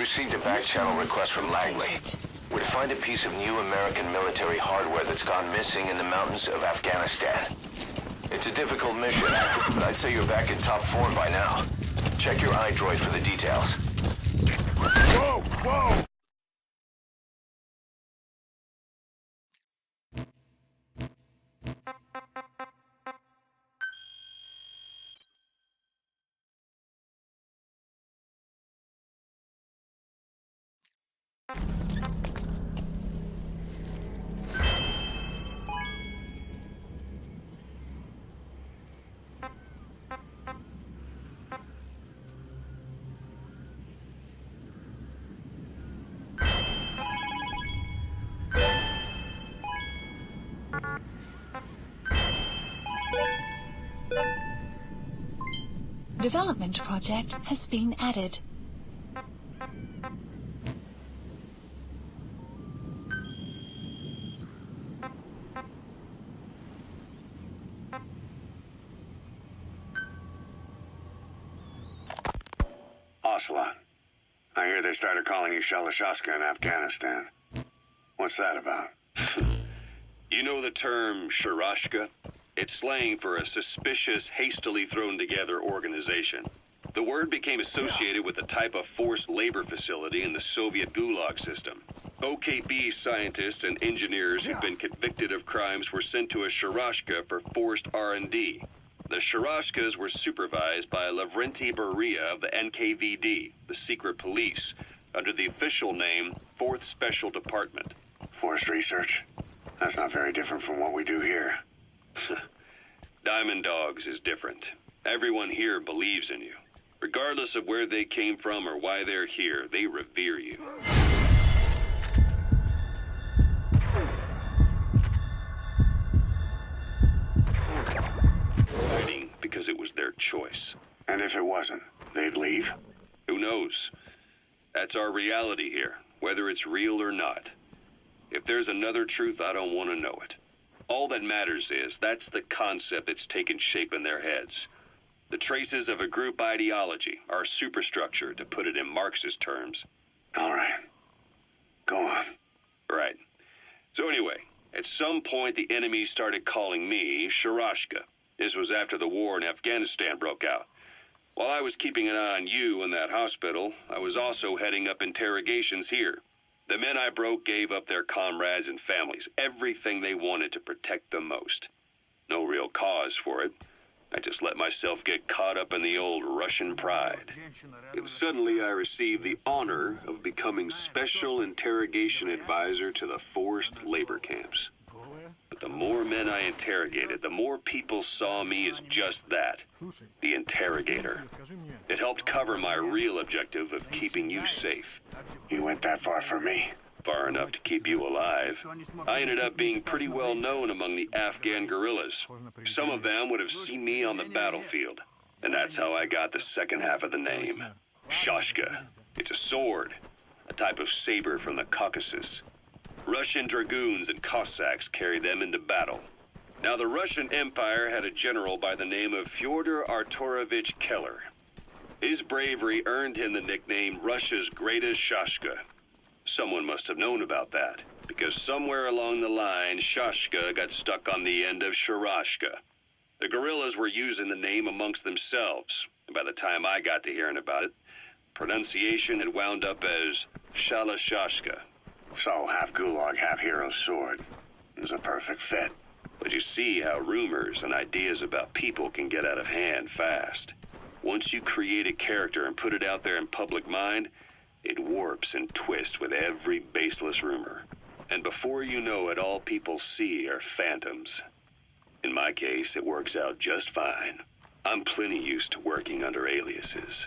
received a back channel request from Langley. We're to find a piece of new American military hardware that's gone missing in the mountains of Afghanistan. It's a difficult mission, but I'd say you're back in top form by now. Check your iDroid for the details. Whoa! Whoa! Development project has been added. Ocelot. I hear they started calling you Shalashaska in Afghanistan. What's that about? You know the term Sharashka? It's slang for a suspicious, hastily thrown together organization. The word became associated with a type of forced labor facility in the Soviet Gulag system. OKB scientists and engineers who'd been convicted of crimes were sent to a Sharashka for forced R&D. The Sharashkas were supervised by Lavrenti Beria of the NKVD, the secret police, under the official name 4th Special Department. Forced research? That's not very different from what we do here. Diamond Dogs is different. Everyone here believes in you. Regardless of where they came from or why they're here, they revere you. Fighting because it was their choice. And if it wasn't, they'd leave? Who knows? That's our reality here, whether it's real or not. If there's another truth, I don't want to know it. All that matters is that's the concept that's taken shape in their heads. The traces of a group ideology, our superstructure, to put it in Marxist terms. All right. Go on. Right. So anyway, at some point the enemy started calling me Sharashka. This was after the war in Afghanistan broke out. While I was keeping an eye on you in that hospital, I was also heading up interrogations here. The men I broke gave up their comrades and families, everything they wanted to protect them most. No real cause for it. I just let myself get caught up in the old Russian pride. And suddenly I received the honor of becoming Special Interrogation Advisor to the forced labor camps. But the more men I interrogated, the more people saw me as just that, the interrogator. It helped cover my real objective of keeping you safe. You went that far for me? Far enough to keep you alive. I ended up being pretty well known among the Afghan guerrillas. Some of them would have seen me on the battlefield. And that's how I got the second half of the name. Shashka. It's a sword, a type of saber from the Caucasus. Russian dragoons and Cossacks carry them into battle. Now, the Russian Empire had a general by the name of Fyodor Arturovich Keller. His bravery earned him the nickname Russia's Greatest Shashka. Someone must have known about that, because somewhere along the line, Shashka got stuck on the end of Sharashka. The guerrillas were using the name amongst themselves, and by the time I got to hearing about it, pronunciation had wound up as Shalashashka. So, half Gulag, half Hero Sword. It's a perfect fit. But you see how rumors and ideas about people can get out of hand fast. Once you create a character and put it out there in public mind, it warps and twists with every baseless rumor. And before you know it, all people see are phantoms. In my case, it works out just fine. I'm plenty used to working under aliases.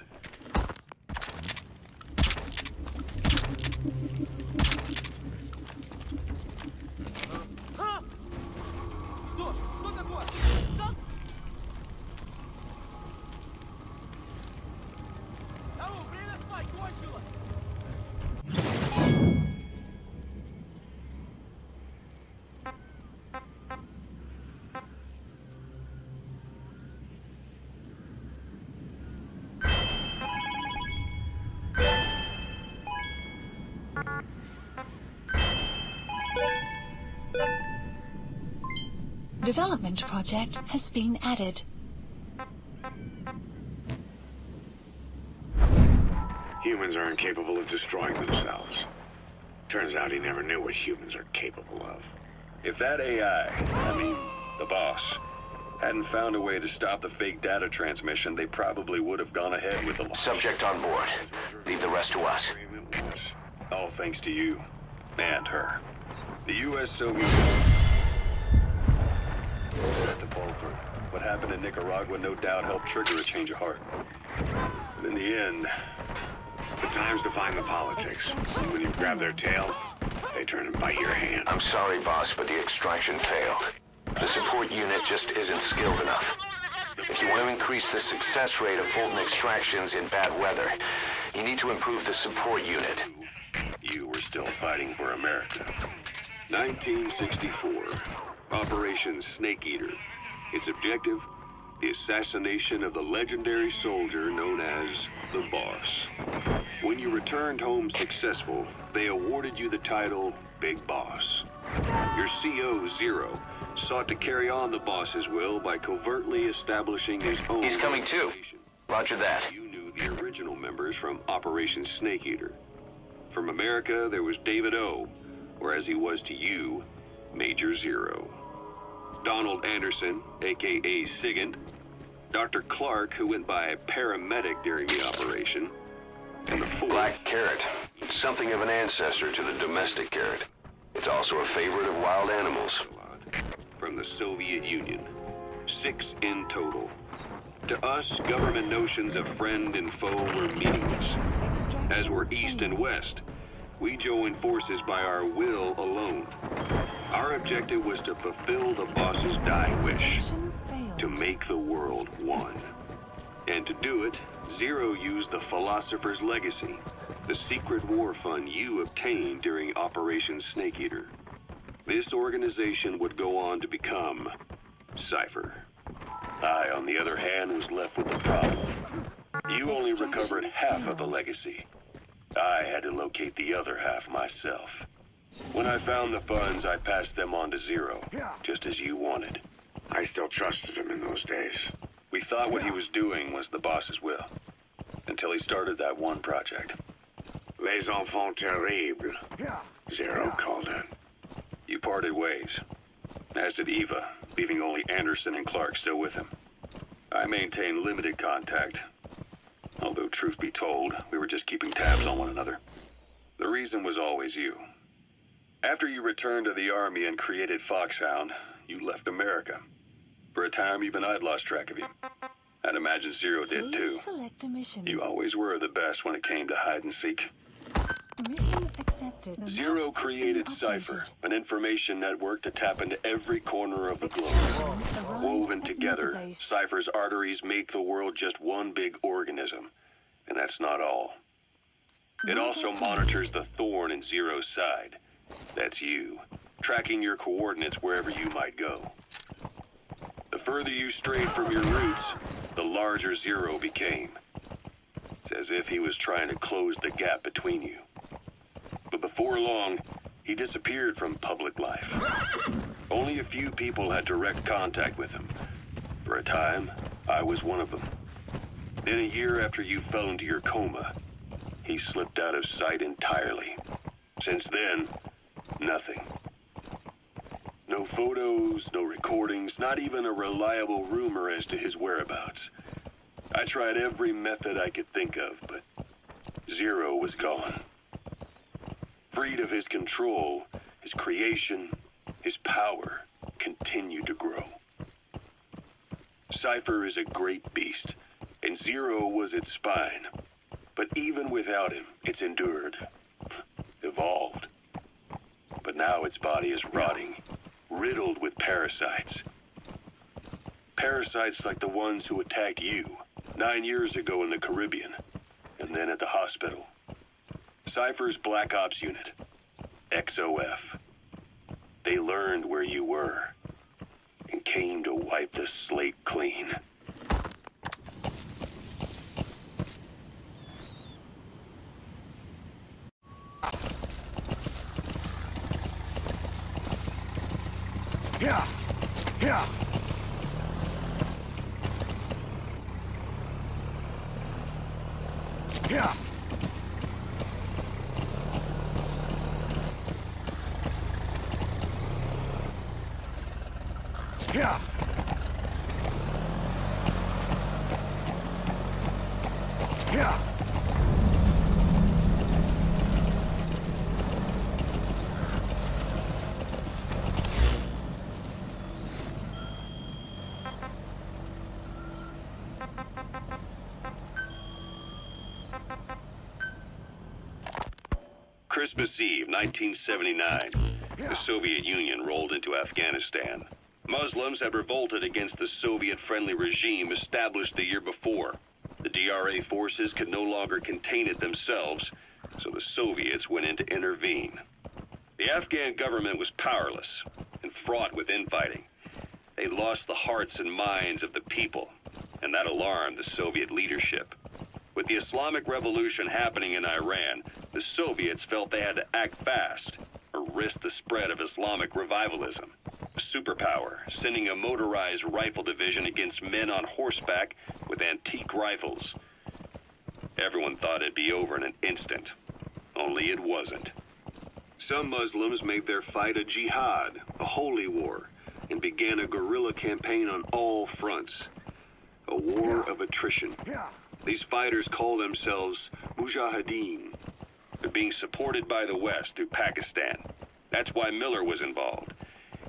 development project has been added. Humans are incapable of destroying themselves. Turns out he never knew what humans are capable of. If that AI, I mean, the boss, hadn't found a way to stop the fake data transmission, they probably would have gone ahead with the launch. Subject on board. Leave the rest to us. All thanks to you. And her. The U.S. Soviet... Set the ball for what happened in Nicaragua no doubt helped trigger a change of heart. But in the end... The times define the politics. When you grab their tail, they turn and bite your hand. I'm sorry, boss, but the extraction failed. The support unit just isn't skilled enough. If you want to increase the success rate of Fulton extractions in bad weather, you need to improve the support unit. You were still fighting for America. 1964. Operation Snake Eater. Its objective? The assassination of the legendary soldier known as the Boss. When you returned home successful, they awarded you the title Big Boss. Your CO, Zero, sought to carry on the boss's will by covertly establishing his own... He's coming too. organization. Roger that. You knew the original members from Operation Snake Eater. From America, there was David O, or as he was to you, Major Zero. Donald Anderson, a.k.a. Sigint, Dr. Clark, who went by paramedic during the operation, and the fourth... Black Carrot. Something of an ancestor to the domestic carrot. It's also a favorite of wild animals. From the Soviet Union. 6 in total. To us, government notions of friend and foe were meaningless. As were East and West. We joined forces by our will alone. Our objective was to fulfill the boss's dying wish. To make the world one. And to do it, Zero used the Philosopher's Legacy, the secret war fund you obtained during Operation Snake Eater. This organization would go on to become Cypher. I, on the other hand, was left with the problem. You only recovered half of the legacy. I had to locate the other half myself. When I found the funds, I passed them on to Zero, just as you wanted. I still trusted him in those days. We thought what he was doing was the boss's will, until he started that one project. Les enfants terribles, Zero called it. You parted ways, as did Eva, leaving only Anderson and Clark still with him. I maintained limited contact, although truth be told, we were just keeping tabs on one another. The reason was always you. After you returned to the Army and created Foxhound, you left America. For a time, even I'd lost track of you. I'd imagine Zero did too. Select a mission. You always were the best when it came to hide and seek. Mission accepted. Zero created Cypher, an information network to tap into every corner of the globe. Woven together, Cypher's arteries make the world just one big organism. And that's not all. It also monitors the thorn in Zero's side. That's you, tracking your coordinates wherever you might go. The further you strayed from your roots, the larger Zero became. It's as if he was trying to close the gap between you. But before long, he disappeared from public life. Only a few people had direct contact with him. For a time, I was one of them. Then a year after you fell into your coma, he slipped out of sight entirely. Since then, nothing. No photos, no recordings, not even a reliable rumor as to his whereabouts. I tried every method I could think of, but Zero was gone. Freed of his control, his creation, his power continued to grow. Cypher is a great beast, and Zero was its spine. But even without him, it's endured, evolved. But now its body is rotting, riddled with parasites. Parasites like the ones who attacked you 9 years ago in the Caribbean, and then at the hospital. Cypher's Black Ops Unit, XOF. They learned where you were, and came to wipe the slate clean. Yeah. Yeah. Yeah. Yeah. Yeah. Christmas Eve, 1979. The Soviet Union rolled into Afghanistan. Muslims had revolted against the Soviet-friendly regime established the year before. The DRA forces could no longer contain it themselves, so the Soviets went in to intervene. The Afghan government was powerless and fraught with infighting. They lost the hearts and minds of the people, and that alarmed the Soviet leadership. With the Islamic Revolution happening in Iran, the Soviets felt they had to act fast or risk the spread of Islamic revivalism. A superpower, sending a motorized rifle division against men on horseback with antique rifles. Everyone thought it'd be over in an instant, only it wasn't. Some Muslims made their fight a jihad, a holy war, and began a guerrilla campaign on all fronts. A war of attrition. These fighters call themselves Mujahideen. They're being supported by the West through Pakistan. That's why Miller was involved.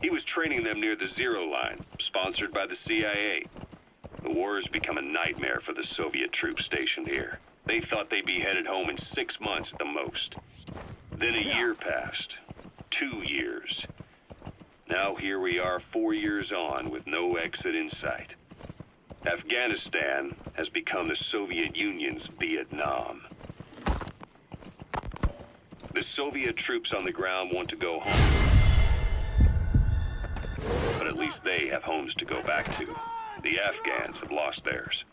He was training them near the Zero Line, sponsored by the CIA. The war has become a nightmare for the Soviet troops stationed here. They thought they'd be headed home in 6 months at the most. Then a year passed. 2 years. Now here we are 4 years on with no exit in sight. Afghanistan has become the Soviet Union's Vietnam. The Soviet troops on the ground want to go home. But at least they have homes to go back to. The Afghans have lost theirs.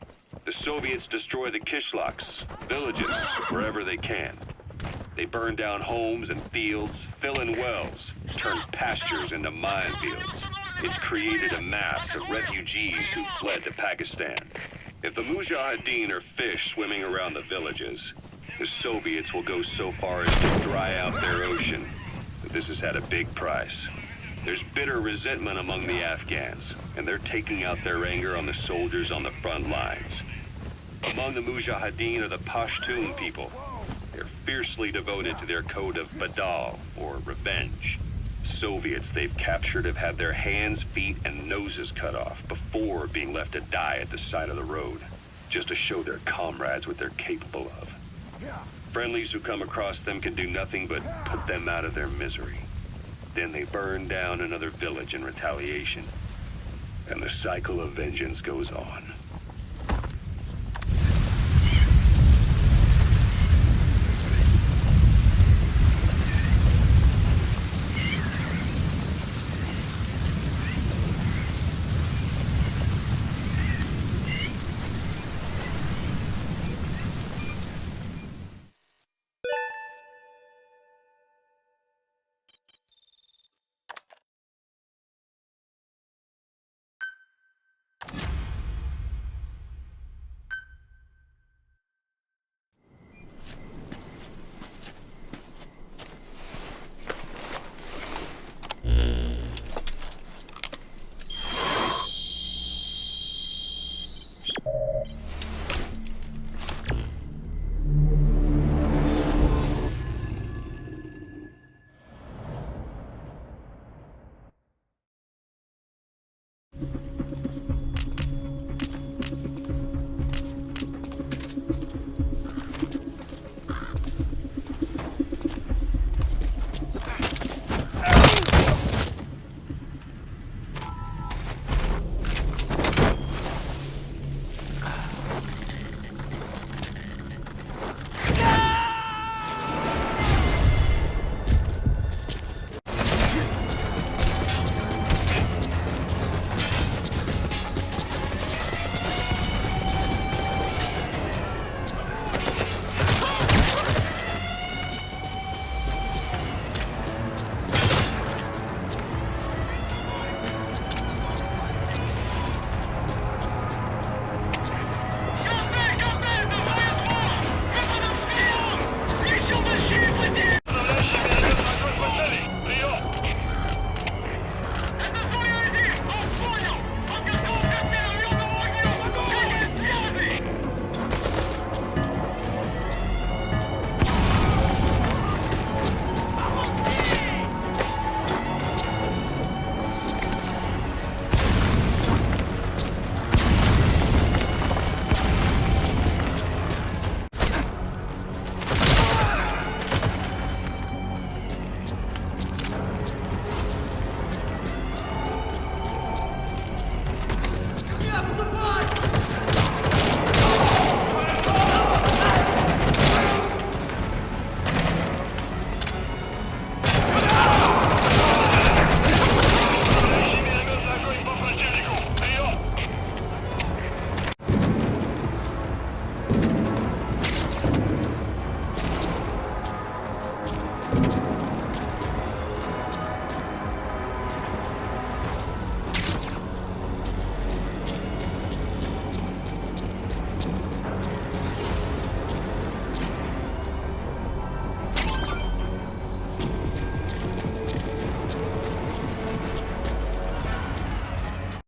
The Soviets destroy the kishlaks, villages, wherever they can. They burn down homes and fields, fill in wells, turn pastures into minefields. It's created a mass of refugees who fled to Pakistan. If the Mujahideen are fish swimming around the villages, the Soviets will go so far as to dry out their ocean. But this has had a big price. There's bitter resentment among the Afghans, and they're taking out their anger on the soldiers on the front lines. Among the Mujahideen are the Pashtun people. They're fiercely devoted to their code of Badal, or revenge. Soviets they've captured have had their hands, feet, and noses cut off before being left to die at the side of the road, just to show their comrades what they're capable of. Friendlies who come across them can do nothing but put them out of their misery. Then they burn down another village in retaliation, and the cycle of vengeance goes on.